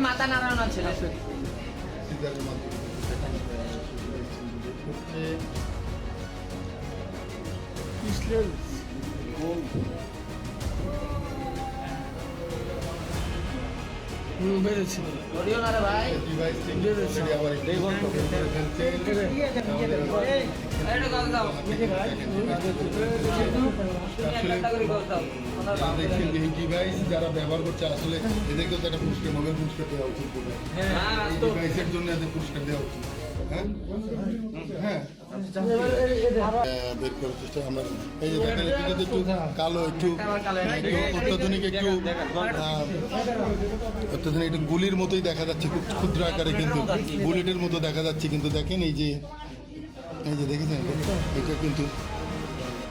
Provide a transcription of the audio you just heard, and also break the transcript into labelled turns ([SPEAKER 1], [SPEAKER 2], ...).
[SPEAKER 1] মাথা নাড়ানো ছিল
[SPEAKER 2] বেড়েছিল
[SPEAKER 1] ভাই
[SPEAKER 3] এই ডিভাইস যারা ব্যবহার করছে আসলে এদেরকেও তো একটা পুরস্কার নোবেল পুরস্কার দেওয়া উচিত এই ডিভাইসের জন্য এদের পুরস্কার দেওয়া উচিত। হ্যাঁ বের করার চেষ্টা আমরা এই যে দেখেন একটু কালো একটু অত্যাধুনিক একটু অত্যাধুনিক একটু গুলির মতোই দেখা যাচ্ছে, খুব ক্ষুদ্র আকারে কিন্তু বুলেটের মতো দেখা যাচ্ছে, কিন্তু দেখেন এই যে দেখেছেন এটা কিন্তু